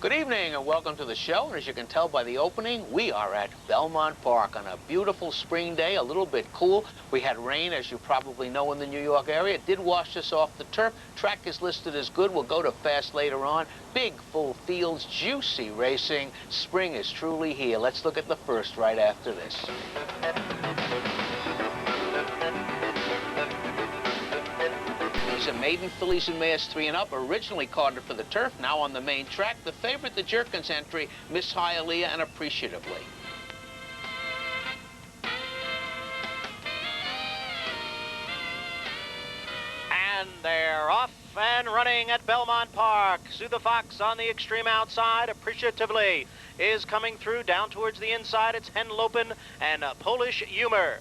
Good evening and welcome to the show. And as you can tell by the opening, we are at Belmont Park on a beautiful spring day, a little bit cool. We had rain, as you probably know, in the New York area. It did wash us off the turf. Track is listed as good. We'll go to fast later on. Big, full fields, juicy racing. Spring is truly here. Let's look at the first right after this. These are maiden fillies and mares 3 and up, originally carded for the turf, now on the main track. The favorite, the Jerkins entry, Miss Hialeah and Appreciatively. And they're off and running at Belmont Park. Sue the Fox on the extreme outside. Appreciatively is coming through down towards the inside. It's Henlopen and Polish Humor.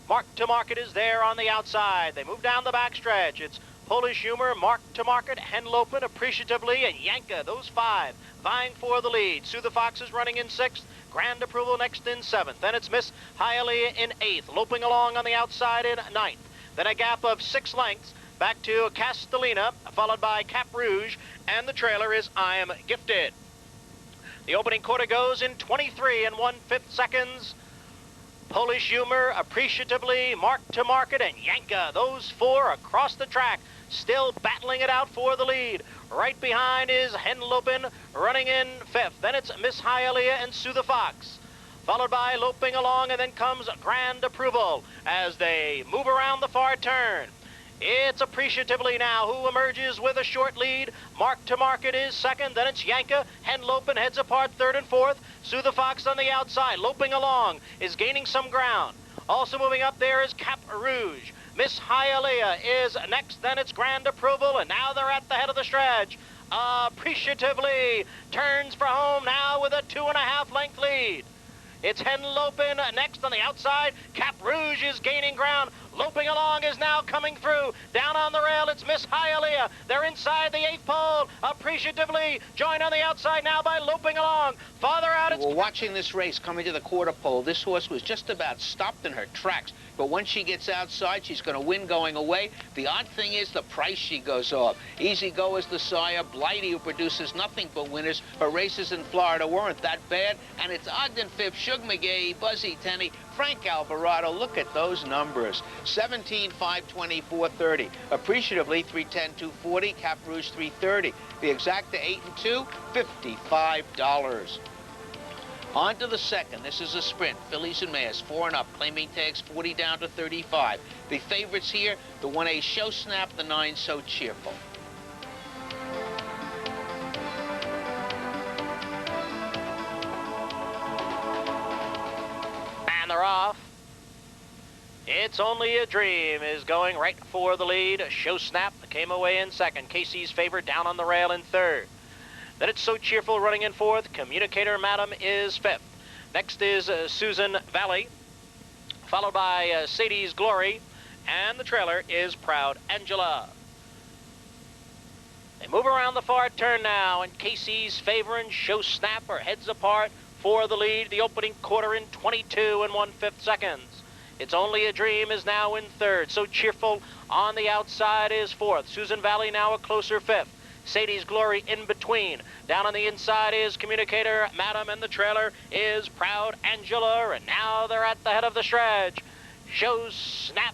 Mark to Market is there on the outside. They move down the backstretch. It's Polish Humor, Mark to Market, Henlopen, Appreciatively, and Yanka. Those 5 vying for the lead. Sue the Fox is running in 6th. Grand Approval next in 7th. Then it's Miss Hialeah in 8th. Loping along on the outside in 9th. Then a gap of 6 lengths back to Castellina, followed by Cap Rouge, and the trailer is I'm Gifted. The opening quarter goes in 23 1/5 seconds. Polish Humor, Appreciatively, Mark to Market, and Yanka. Those 4 across the track, still battling it out for the lead. Right behind is Henlopen, running in 5th. Then it's Miss Hialeah and Sue the Fox, followed by Loping Along, and then comes Grand Approval as they move around the far turn. It's Appreciatively now who emerges with a short lead. Mark to Market is 2nd. Then it's Yanka. Henlopen heads apart 3rd and 4th. Sue the Fox on the outside. Loping Along is gaining some ground. Also moving up there is Cap Rouge. Miss Hialeah is next. Then it's Grand Approval. And now they're at the head of the stretch. Appreciatively turns for home now with a 2.5 length lead. It's Henlopen next on the outside. Cap Rouge is gaining ground. Loping Along is now coming through. Down on the rail, it's Miss Hialeah. They're inside the 8th pole. Appreciatively joined on the outside now by Loping Along. Farther out, it's... We're watching this race coming to the quarter pole. This horse was just about stopped in her tracks. But once she gets outside, she's going to win going away. The odd thing is the price she goes off. Easy Go is the sire. Blighty, who produces nothing but winners. Her races in Florida weren't that bad. And it's Ogden 5th, Shug McGee, Buzzy Tenney, Frank Alvarado. Look at those numbers. 17, 5, 24, 30. Appreciatively, 310, 240. Cap Rouge, 330. The exacta 8 and 2, $55. On to the second. This is a sprint. Fillies and mares, 4 and up. Claiming tags 40 down to 35. The favorites here, the 1A Show Snap, the 9 So Cheerful. And they're off. It's Only a Dream is going right for the lead. Show Snap came away in 2nd. Casey's favorite down on the rail in 3rd. Then it's So Cheerful running in 4th. Communicator Madam is 5th. Next is Susan Valley, followed by Sadie's Glory, and the trailer is Proud Angela. They move around the far turn now, and Casey's favor and Show Snap are heads apart for the lead. The opening quarter in 22 1/5 seconds. It's Only a Dream is now in 3rd. So Cheerful on the outside is 4th. Susan Valley now a closer 5th. Sadie's Glory in between. Down on the inside is Communicator Madam, and the trailer is Proud Angela. And now they're at the head of the stretch. Show Snap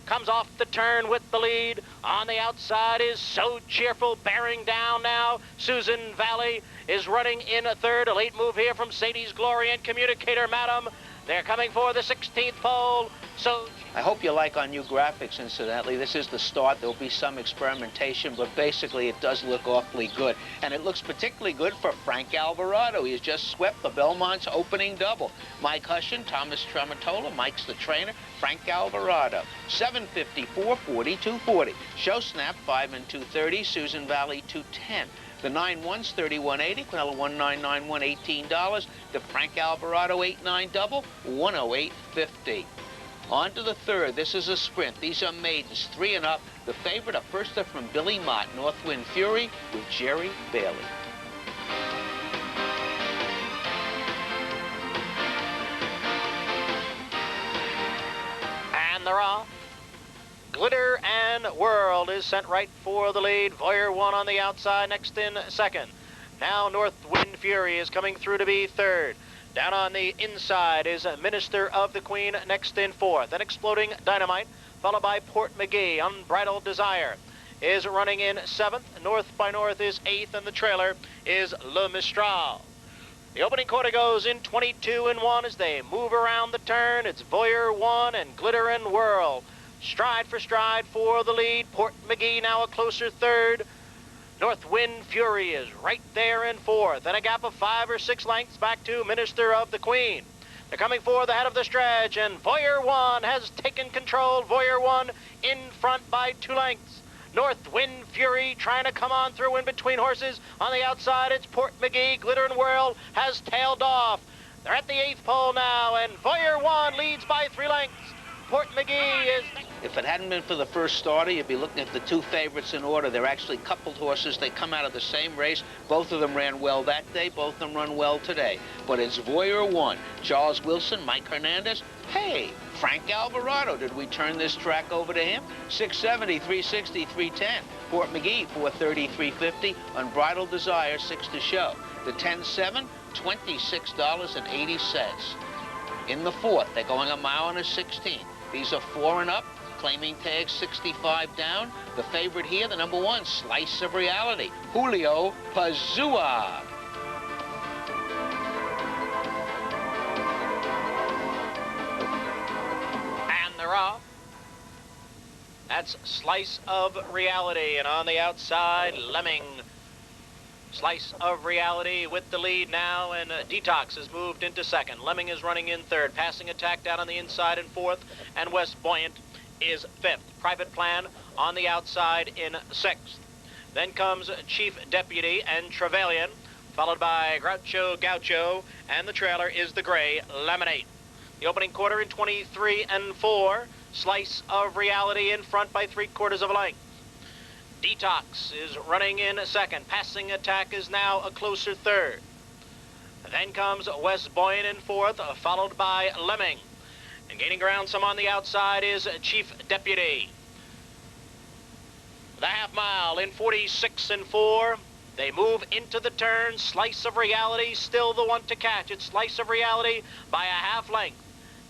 comes off the turn with the lead. On the outside is So Cheerful, bearing down now. Susan Valley is running in 3rd. A late move here from Sadie's Glory and Communicator Madam. They're coming for the 16th pole. So I hope you like our new graphics, incidentally. This is the start. There'll be some experimentation, but basically it does look awfully good. And it looks particularly good for Frank Alvarado. He has just swept the Belmont's opening double. Mike Hushin, Thomas Trematola, Mike's the trainer, Frank Alvarado. 754, 40, 240. Show Snap, 5 and 230. Susan Valley, 210. The 9-1's 31.80. Quinella 1991, $18. The Frank Alvarado 8-9 double, 108.50. On to the third. This is a sprint. These are maidens, 3 and up. The favorite, a firster from Billy Mott, Northwind Fury with Jerry Bailey. And they're off. Glitter and World is sent right for the lead. Voyeur 1 on the outside, next in 2nd. Now North Wind Fury is coming through to be third. Down on the inside is Minister of the Queen next in fourth. Then Exploding Dynamite, followed by Port McGee. Unbridled Desire is running in seventh. North by North is eighth, and the trailer is Le Mistral. The opening quarter goes in 22-1 as they move around the turn. It's Voyeur 1 and Glitter and Whirl. Stride for stride for the lead. Port McGee now a closer third. North Wind Fury is right there in fourth. And a gap of 5 or 6 lengths back to Minister of the Queen. They're coming for the head of the stretch, and Voyeur 1 has taken control. Voyeur 1 in front by 2 lengths. North Wind Fury trying to come on through in between horses. On the outside, it's Port McGee. Glitter and Whirl has tailed off. They're at the 8th pole now, and Voyeur 1 leads by 3 lengths. Port McGee is... If it hadn't been for the first starter, you'd be looking at the 2 favorites in order. They're actually coupled horses. They come out of the same race. Both of them ran well that day. Both of them run well today. But it's Voyeur 1. Charles Wilson, Mike Hernandez. Hey, Frank Alvarado. Did we turn this track over to him? 670, 360, 310. Port McGee, 430, 350. Unbridled Desire, 6 to show. The 10-7, $26.80. In the fourth, they're going a mile and a 16. These are 4 and up. Claiming tag 65 down. The favorite here, the number 1, Slice of Reality, Julio Pazua. And they're off. That's Slice of Reality. And on the outside, Lemming. Slice of Reality with the lead now, and Detox has moved into second. Lemming is running in third. Passing Attack down on the inside in fourth, and West Buoyant is fifth. Private Plan on the outside in sixth. Then comes Chief Deputy and Trevelyan, followed by Groucho, and the trailer is the gray Lemonade. The opening quarter in 23-4. Slice of Reality in front by 3/4 of a length. Detox is running in second. Passing Attack is now a closer third. Then comes West Buoyant in fourth, followed by Lemming. And gaining ground some on the outside is Chief Deputy. The half mile in 46-4. They move into the turn. Slice of Reality still the one to catch. It's Slice of Reality by a half length.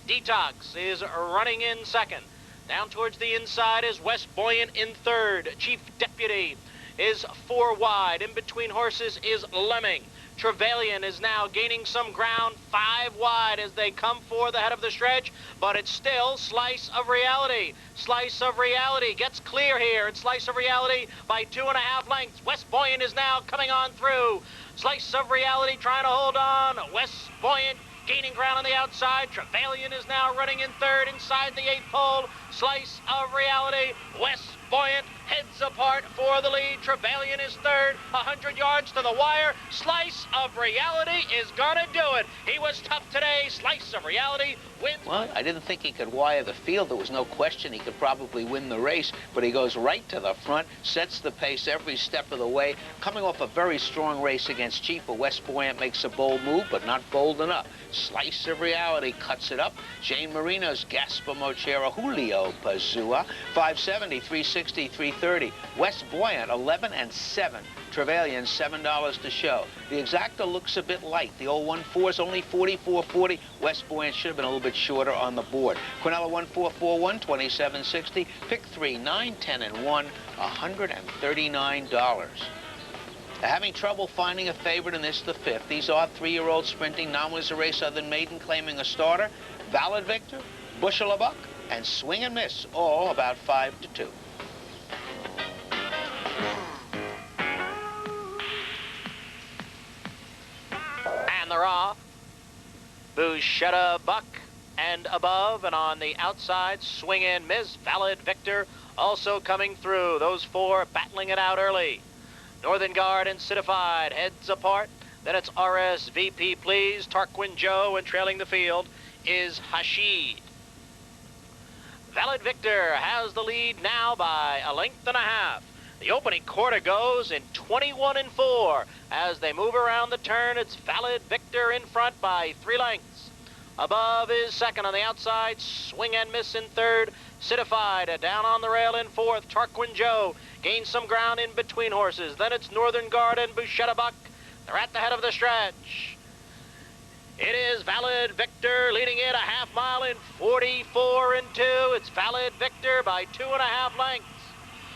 Detox is running in second. Down towards the inside is West Buoyant in third. Chief Deputy is 4 wide. In between horses is Lemming. Trevelyan is now gaining some ground, 5 wide as they come for the head of the stretch, but it's still Slice of Reality. Slice of Reality gets clear here. It's Slice of Reality by 2.5 lengths. West Buoyant is now coming on through. Slice of Reality trying to hold on. West Buoyant gaining ground on the outside. Trevelyan is now running in third inside the 8th pole. Slice of Reality. West Buoyant heads apart for the lead. Trevelyan is third, 100 yards to the wire. Slice of Reality is gonna do it. He was tough today. Slice of Reality wins. Well, I didn't think he could wire the field. There was no question he could probably win the race, but he goes right to the front, sets the pace every step of the way. Coming off a very strong race against Chief, West Buoyant makes a bold move, but not bold enough. Slice of Reality cuts it up. Jane Marino's Gaspar Mochera, Julio Pazua, 570, 360, 330. West Buoyant, 11-7. Trevelyan, $7 to show. The exacta looks a bit light. The old 1-4 is only 44.40. West Buoyant should have been a little bit shorter on the board. Quinella 1-4-4-1, 27.60. Pick 3, 9, 10, and 1, $139. They're having trouble finding a favorite in this, the 5th. These are 3-year-olds sprinting. Non-winners a race other than Maiden claiming a starter. Valid Victor, Bushel a Buck, and Swing and Miss, all about 5-2. And they're off. Bushetta Buck and above, and on the outside, Swing and Miss, Valid Victor also coming through. Those 4 battling it out early. Northern Guard and Citified heads apart. Then it's RSVP Please, Tarquin Joe, and trailing the field is Hashid. Valid Victor has the lead now by 1.5 lengths. The opening quarter goes in 21-4. As they move around the turn, it's Valid Victor in front by 3 lengths. Above is second. On the outside, Swing and Miss in third. Citified down on the rail in fourth. Tarquin Joe gains some ground in between horses. Then it's Northern Guard and Bushetta Buck. They're at the head of the stretch. It is Valid Victor leading it a half mile in 44 and 2. It's Valid Victor by 2.5 lengths.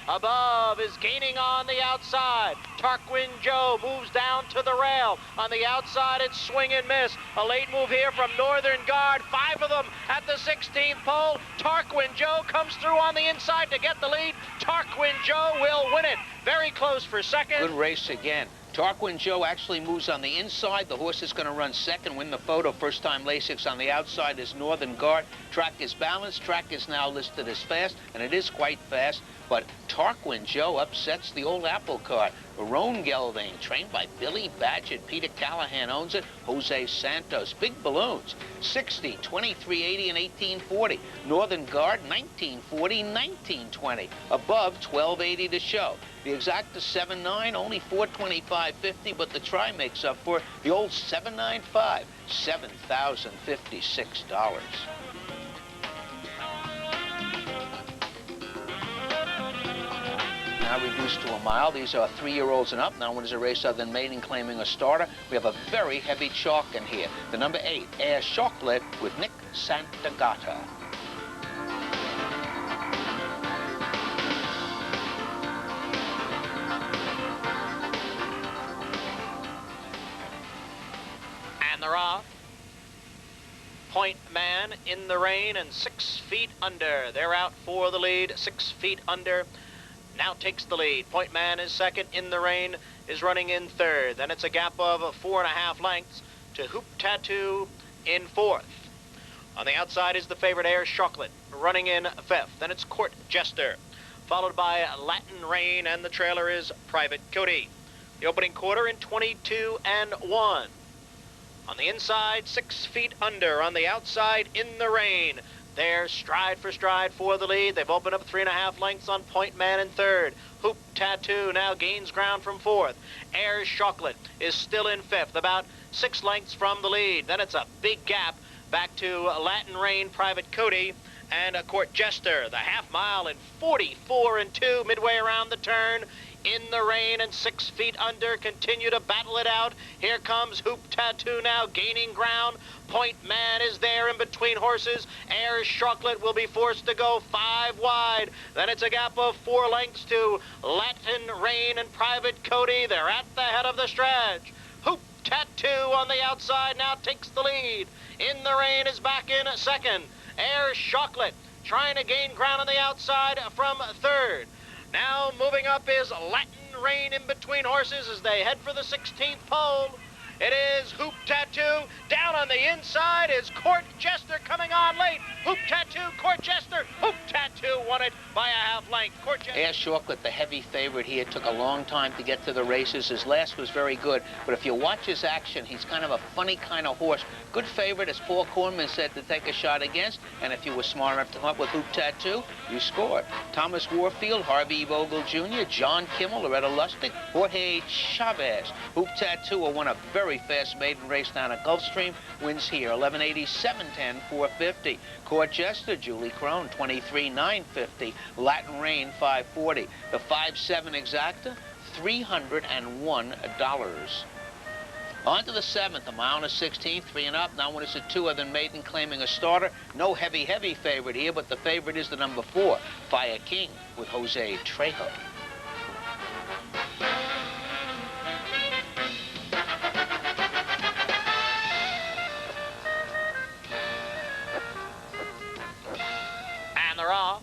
Above is gaining on the outside. Tarquin Joe moves down to the rail. On the outside, it's swing and miss. A late move here from Northern Guard. 5 of them at the 16th pole. Tarquin Joe comes through on the inside to get the lead. Tarquin Joe will win it. Very close for second. Good race again. Tarquin Joe actually moves on the inside. The horse is going to run second, win the photo. First time Lasix on the outside is Northern Guard. Track is balanced. Track is now listed as fast, and it is quite fast. But Tarquin Joe upsets the old apple cart. Barone Gelding, trained by Billy Badgett. Peter Callahan owns it. Jose Santos. Big balloons. 60, 2380, and 1840. Northern Guard, 1940, 1920. Above, 1280 to show. The exact is 7.9, only 425.50, but the try makes up for it. The old 7.95, $7,056. Now reduced to a mile. These are 3-year-olds and up. Now one is a race other than maiden claiming a starter. We have a very heavy chalk in here. The number 8, Air Chocolate with Nick Santagata. And they're off. Point Man in the rain and 6 feet under. They're out for the lead. 6 feet under. Now takes the lead. Point Man is second. In the Rain is running in third. Then it's a gap of 4.5 lengths to Hoop Tattoo in fourth. On the outside is the favorite Air Chocolate running in fifth. Then it's Court Jester, followed by Latin Rain, and the trailer is Private Cody. The opening quarter in 22 and 1. On the inside, 6 feet under. On the outside, In the Rain. They're stride for stride for the lead. They've opened up 3.5 lengths on Point Man in third. Hoop Tattoo now gains ground from fourth. Air Chocolate is still in fifth, about 6 lengths from the lead. Then it's a big gap back to Latin Rain, Private Cody, and Court Jester. The half mile in 44 and 2, midway around the turn. In the Rain and 6 feet under continue to battle it out. Here comes Hoop Tattoo now gaining ground. Point Man is there in between horses. Air Chocolate will be forced to go 5 wide. Then it's a gap of 4 lengths to Latin Rain and Private Cody. They're at the head of the stretch. Hoop Tattoo on the outside now takes the lead. In the Rain is back in second. Air Chocolate trying to gain ground on the outside from third. Now moving up is Latin Rain in between horses as they head for the 16th pole. It is Hoop Tattoo. Down on the inside is Court Jester coming on late. Hoop Tattoo, Court Jester. Hoop Tattoo won it by a half length. Court Jester. Air Chocolate, the heavy favorite here, took a long time to get to the races. His last was very good, but if you watch his action, he's kind of a funny kind of horse. Good favorite, as Paul Kornman said, to take a shot against, and if you were smart enough to come up with Hoop Tattoo, you scored. Thomas Warfield, Harvey Vogel Jr., John Kimmel, Loretta Lustig, Jorge Chavez. Hoop Tattoo will win a very fast maiden race down at Gulfstream, wins here, 1180, 710, 450. Court Jester, Julie Crone, 23, 950. Latin Rain, 540. The 5-7 exacta, $301. On to the 7th, a mile and a 16th, 3 and up. Now one is a 2 other than maiden claiming a starter. No heavy favorite here, but the favorite is the number 4, Fire King, with Jose Trejo. Off.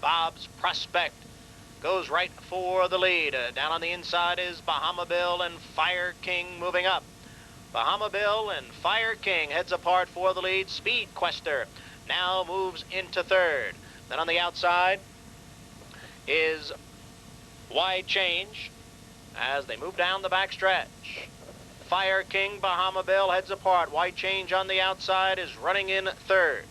Bob's Prospect goes right for the lead. Down on the inside is Bahama Bill and Fire King moving up. Bahama Bill and Fire King heads apart for the lead. Speed Quester now moves into third. Then on the outside is Wide Change as they move down the back stretch. Fire King, Bahama Bill heads apart. Wide Change on the outside is running in third.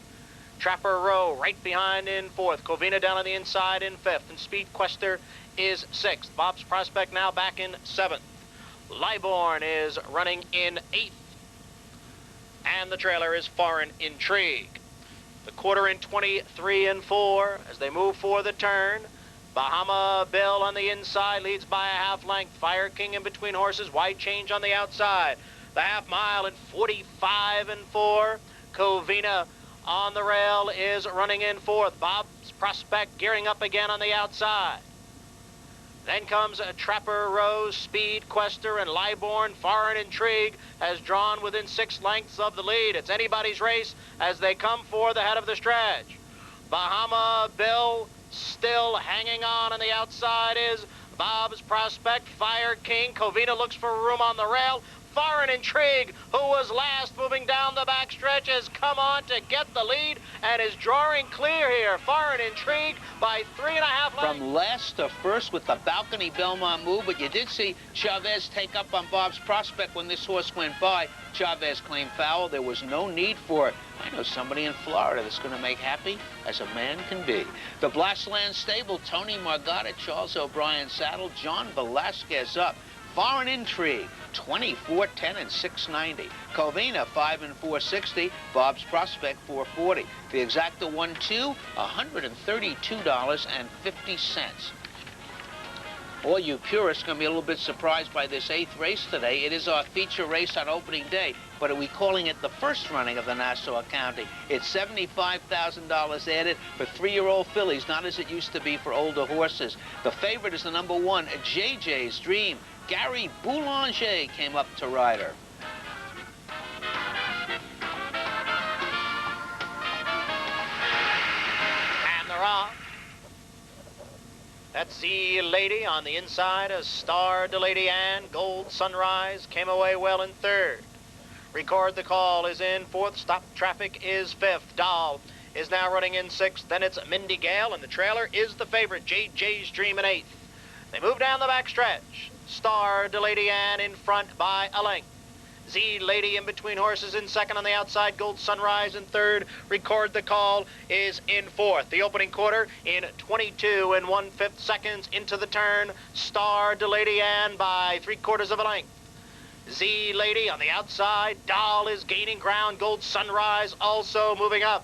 Trapper Row right behind in fourth. Covina down on the inside in fifth. And Speed Quester is sixth. Bob's Prospect now back in seventh. Liborn is running in eighth. And the trailer is Foreign Intrigue. The quarter in 23 and 4 as they move for the turn. Bahama Bill on the inside leads by a half length. Fire King in between horses. Wide change on the outside. The half mile in 45 and 4. Covina on the rail is running in fourth. Bob's Prospect gearing up again on the outside. Then comes a Trapper Rose, Speed, Quester, and Liborn. Foreign Intrigue has drawn within 6 lengths of the lead. It's anybody's race as they come for the head of the stretch. Bahama Bill still hanging on the outside is Bob's Prospect. Fire King. Covina looks for room on the rail. Foreign Intrigue, who was last moving down the backstretch, has come on to get the lead and is drawing clear here. Foreign Intrigue by 3.5 lengths. From last to first with the balcony Belmont move, but you did see Chavez take up on Bob's Prospect when this horse went by. Chavez claimed foul. There was no need for it. I know somebody in Florida that's going to make happy as a man can be. The Blastland Stable, Tony Margada, Charles O'Brien saddle, John Velasquez up. Foreign Intrigue, 24, 10, and 690. Covina, 5 and 460. Bob's Prospect, 440. The exacta 1-2, $132.50. All you purists are going to be a little bit surprised by this 8th race today. It is our feature race on opening day, but are we calling it the first running of the Nassau County? It's $75,000 added for 3-year-old fillies, not as it used to be for older horses. The favorite is the number 1, JJ's Dream. Gary Boulanger came up to ride her. And they're off. That's the Lady on the inside. A Star to Lady Anne. Gold Sunrise came away well in 3rd. Record the Call is in 4th. Stop Traffic is 5th. Doll is now running in 6th. Then it's Mindy Gale, and the trailer is the favorite, JJ's Dream, in 8th. They move down the backstretch. Star to Lady Anne in front by a length. Z Lady in between horses in 2nd on the outside. Gold Sunrise in 3rd. Record the Call is in 4th. The opening quarter in 22 and 1/5 seconds into the turn. Star to Lady Anne by 3/4 of a length. Z Lady on the outside. Doll is gaining ground. Gold Sunrise also moving up.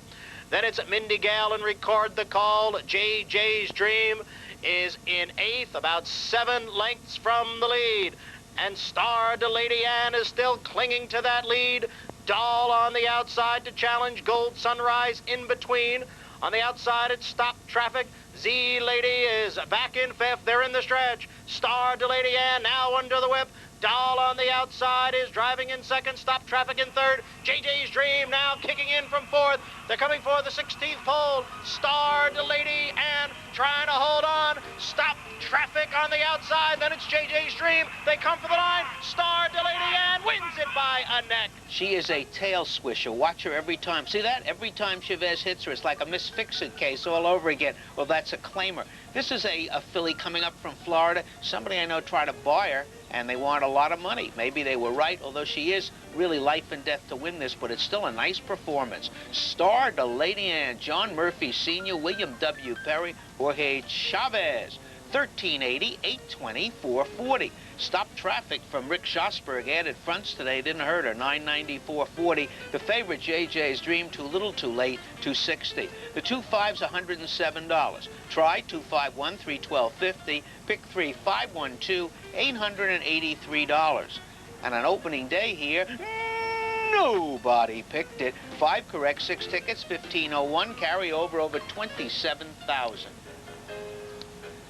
Then it's Mindy Gale and Record the Call. JJ's Dream is in 8th, about 7 lengths from the lead. And Star to Lady Anne is still clinging to that lead. Doll on the outside to challenge. Gold Sunrise in between. On the outside, it's Stop Traffic. Z Lady is back in 5th. They're in the stretch. Star to Lady Anne now under the whip. Doll on the outside is driving in 2nd. Stop Traffic in 3rd. JJ's Dream now kicking in from 4th. They're coming for the 16th pole. Star to Lady Anne trying to hold on. Stop Traffic on the outside. Then it's JJ's Dream. They come for the line. Star to Lady Anne wins it by a neck. She is a tail swisher. Watch her every time. See that? Every time Chavez hits her, it's like a Miss Fix-It case all over again. Well, that's a claimer. This is a filly coming up from Florida. Somebody I know tried to buy her, and they want a lot of money. Maybe they were right, although she is really life and death to win this, but it's still a nice performance. Star to Lady Anne, John Murphy Sr., William W. Perry, Jorge Chavez. 1380, 820, 440. Stop Traffic from Rick Schosberg added fronts today. Didn't hurt her. 990, 440. The favorite, JJ's Dream, Too Little Too Late, 260. The 2.5's $107. Try 251, 312.50. Pick 3, 512, $883. And on opening day here, nobody picked it. 5 correct, 6 tickets, 1501. Carry over 27,000.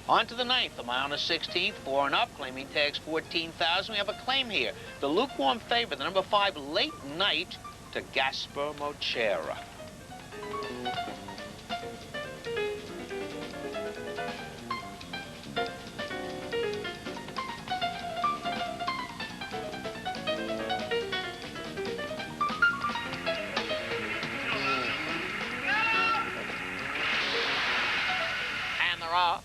On to the 9th, a mile and a 16th, 4 and up, claiming tags 14,000. We have a claim here. The lukewarm favorite, the number 5, Late Night, to Gaspar Mochera. And they're off.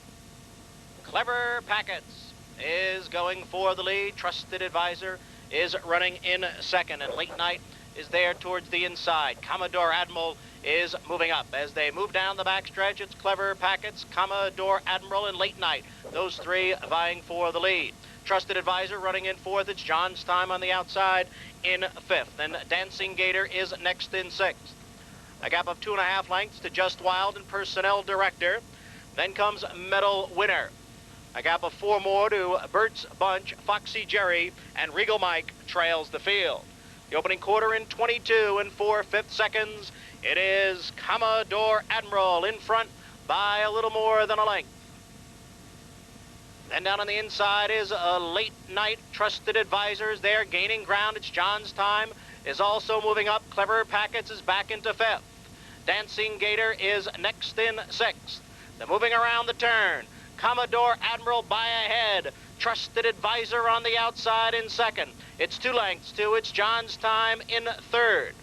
Clever Packets is going for the lead. Trusted Advisor is running in 2nd, and Late Night is there towards the inside. Commodore Admiral is moving up. As they move down the backstretch, it's Clever Packets, Commodore Admiral, and Late Night. Those 3 vying for the lead. Trusted Advisor running in 4th. It's John's Time on the outside in 5th. Then Dancing Gator is next in 6th. A gap of 2.5 lengths to Just Wild and Personnel Director. Then comes Medal Winner. A gap of 4 more to Bert's Bunch, Foxy Jerry, and Regal Mike trails the field. The opening quarter in 22 and 4/5 seconds. It is Commodore Admiral in front by a little more than a length. Then down on the inside is a Late Night Trusted Advisors. They're gaining ground. It's John's Time is also moving up. Clever Packets is back into 5th. Dancing Gator is next in 6th. They're moving around the turn. Commodore Admiral by ahead. Trusted Advisor on the outside in 2nd. It's 2 lengths to It's John's Time in 3rd.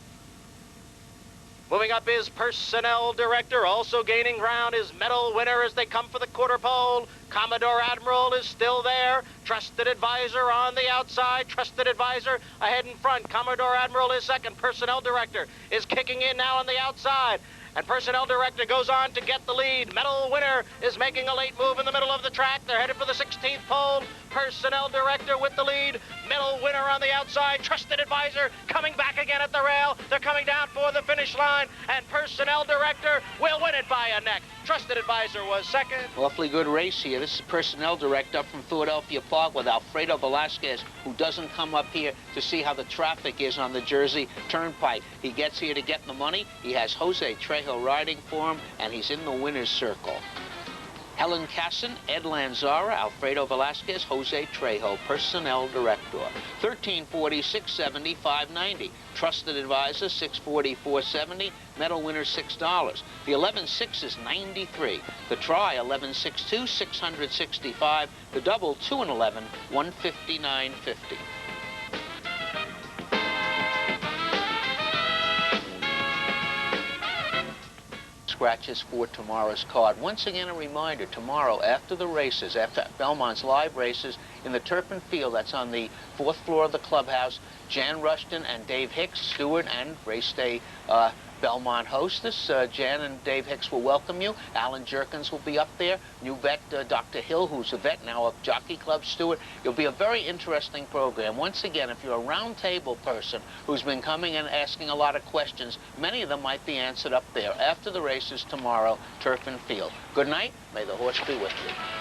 Moving up is Personnel Director. Also gaining ground is Medal Winner as they come for the quarter pole. Commodore Admiral is still there. Trusted Advisor on the outside. Trusted Advisor ahead in front. Commodore Admiral is 2nd. Personnel Director is kicking in now on the outside. And Personnel Director goes on to get the lead. Medal Winner is making a late move in the middle of the track. They're headed for the 16th pole. Personnel Director with the lead. Medal Winner on the outside. Trusted Advisor coming back again at the rail. They're coming down for the finish line. And Personnel Director will win it by a neck. Trusted Advisor was 2nd. Awfully good race here. This is Personnel Director from Philadelphia Park with Alfredo Velasquez, who doesn't come up here to see how the traffic is on the Jersey Turnpike. He gets here to get the money. He has Jose Trejo riding for him, and he's in the winner's circle. Helen Casson, Ed Lanzara, Alfredo Velasquez, Jose Trejo, Personnel Director. 1340, 670, 590. Trusted Advisor, 640, 470. Medal Winner, $6. The 11.6 is 93. The try, 11.62, 665. The double, 2 and 11, 159.50. Scratches for tomorrow's card. Once again, a reminder, tomorrow after the races, after Belmont's live races in the Turpin Field, that's on the 4th floor of the clubhouse, Jan Rushton and Dave Hicks, steward and race day Belmont hostess. Jan and Dave Hicks will welcome you. Alan Jerkins will be up there. New vet, Dr. Hill, who's a vet, now a Jockey Club steward. It'll be a very interesting program. Once again, if you're a round table person who's been coming and asking a lot of questions, many of them might be answered up there after the races tomorrow, Turpin Field. Good night. May the horse be with you.